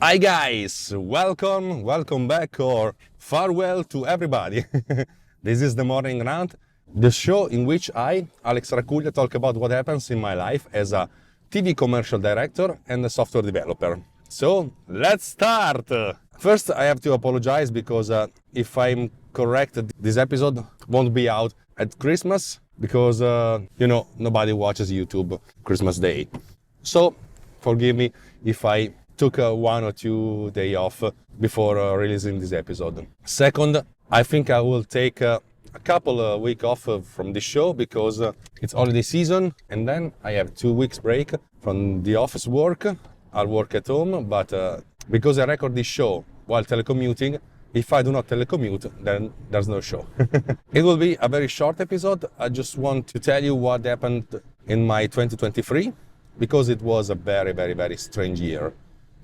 Hi guys, welcome back or farewell to everybody. This is the Morning Rant, the show in which I, Alex Racuglia, talk about what happens in my life as a TV commercial director and a software developer. So, let's start! First, I have to apologize because if I'm correct, this episode won't be out at Christmas because, nobody watches YouTube Christmas Day. So, forgive me if I took 1 or 2 days off before releasing this episode. Second, I think I will take a couple of weeks off from this show because it's holiday season, and then I have 2 weeks break from the office work. I'll work at home, but because I record this show while telecommuting, if I do not telecommute, then there's no show. It will be a very short episode. I just want to tell you what happened in my 2023, because it was a very, very, very strange year.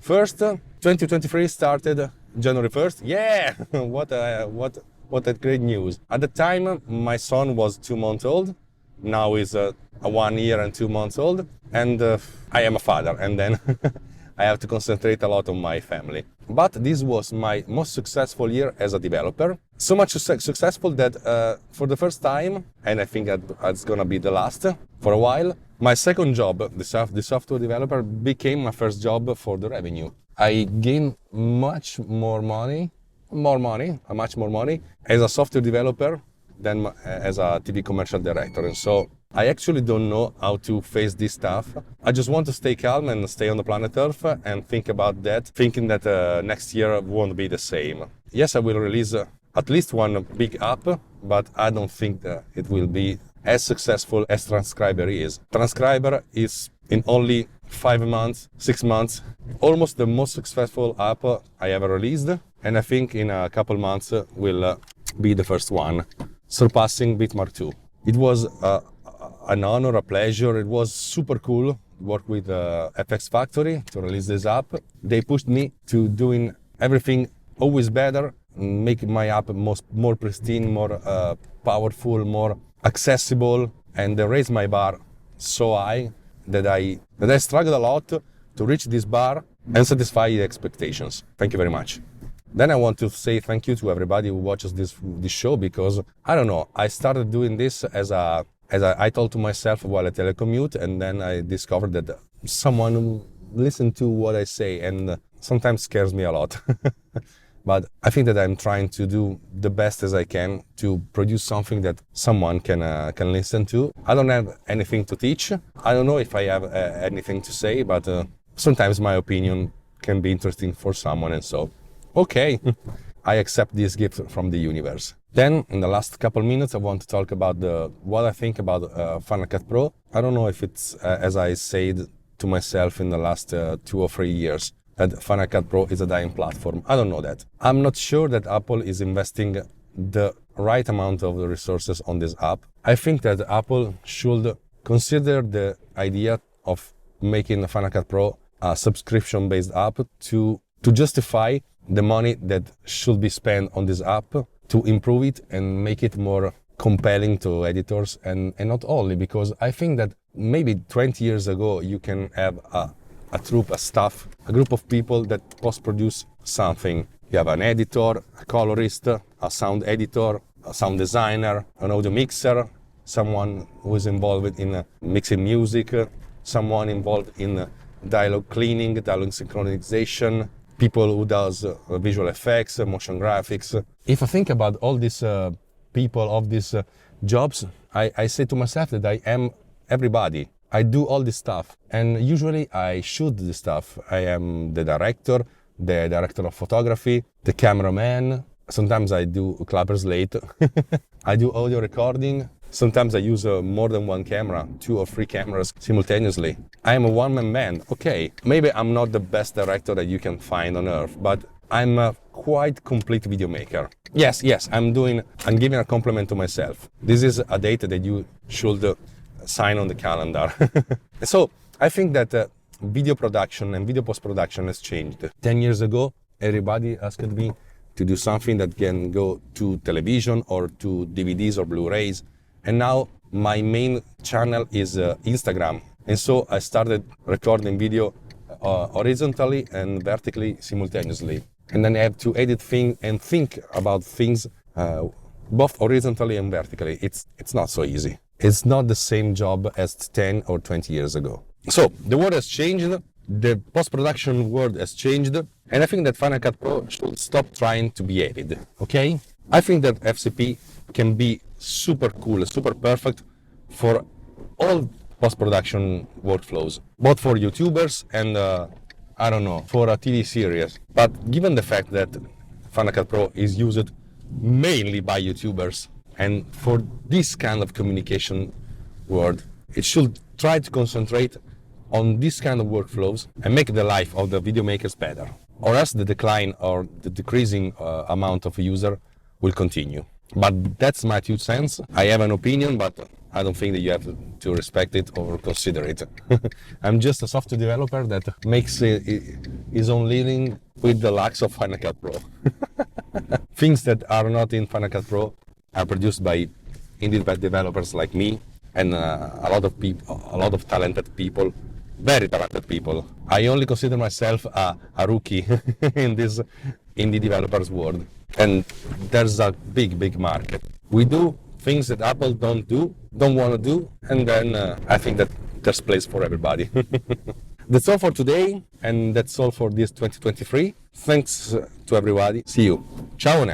First, 2023 started January 1st. Yeah, what a great news. At the time, my son was 2 months old. Now he's 1 year and 2 months old. And I am a father, and then I have to concentrate a lot on my family. But this was my most successful year as a developer. So much successful that for the first time, and I think that it's gonna be the last for a while, my second job, the software developer, became my first job for the revenue. I gained much more money as a software developer than as a TV commercial director. And so I actually don't know how to face this stuff. I just want to stay calm and stay on the planet Earth and think about that, thinking that next year won't be the same. Yes, I will release at least one big app, but I don't think that it will be as successful as Transcriber is. Transcriber is in only 5 months, 6 months, almost the most successful app I ever released. And I think in a couple months will be the first one, surpassing Bitmark 2. It was an honor, a pleasure. It was super cool to work with FX Factory to release this app. They pushed me to doing everything always better, making my app more pristine, more powerful, more accessible, and they raised my bar so high that I struggled a lot to reach this bar and satisfy the expectations. Thank you very much. Then I want to say thank you to everybody who watches this show, because I don't know, I started doing this as I told to myself while I telecommute, and then I discovered that someone listened to what I say, and sometimes scares me a lot. But I think that I'm trying to do the best as I can to produce something that someone can listen to. I don't have anything to teach. I don't know if I have anything to say, but sometimes my opinion can be interesting for someone, and so, okay, I accept this gift from the universe. Then, in the last couple minutes, I want to talk about what I think about Final Cut Pro. I don't know if it's, as I said to myself in the last 2 or 3 years, that Final Cut Pro is a dying platform. I don't know that. I'm not sure that Apple is investing the right amount of the resources on this app. I think that Apple should consider the idea of making Final Cut Pro a subscription-based app to justify the money that should be spent on this app, to improve it and make it more compelling to editors, and not only, because I think that maybe 20 years ago you can have a troupe, a staff, a group of people that post-produce something. You have an editor, a colorist, a sound editor, a sound designer, an audio mixer, someone who is involved in mixing music, someone involved in dialogue cleaning, dialogue synchronization, people who does visual effects, motion graphics. If I think about all these people of these jobs, I say to myself that I am everybody. I do all this stuff, and usually I shoot this stuff. I am the director of photography, the cameraman. Sometimes I do clapper slate. I do audio recording. Sometimes I use more than one camera, 2 or 3 cameras simultaneously. I am a one-man band. Okay, maybe I'm not the best director that you can find on earth, but I'm a quite complete video maker. Yes, I'm giving a compliment to myself. This is a date that you should sign on the calendar. So I think that video production and video post-production has changed. 10 years ago, everybody asked me to do something that can go to television or to DVDs or Blu-rays. And now my main channel is Instagram. And so I started recording video horizontally and vertically simultaneously. And then I have to edit things and think about things both horizontally and vertically. It's not so easy. It's not the same job as 10 or 20 years ago. So the world has changed, the post-production world has changed, and I think that Final Cut Pro should stop trying to be avid, okay? I think that FCP can be super cool, super perfect for all post-production workflows, both for YouTubers and, I don't know, for a TV series. But given the fact that Final Cut Pro is used mainly by YouTubers, and for this kind of communication world, it should try to concentrate on this kind of workflows and make the life of the video makers better. Or else the decline or the decreasing amount of user will continue. But that's my 2 cents. I have an opinion, but I don't think that you have to respect it or consider it. I'm just a software developer that makes his own living with the likes of Final Cut Pro. Things that are not in Final Cut Pro are produced by indie developers like me and a lot of people, a lot of talented people, very talented people. I only consider myself a rookie in this indie developers world, and there's a big market. We do things that Apple don't want to do, and then I think that there's place for everybody. That's all for today, and that's all for this 2023. Thanks to everybody. See you. Ciao.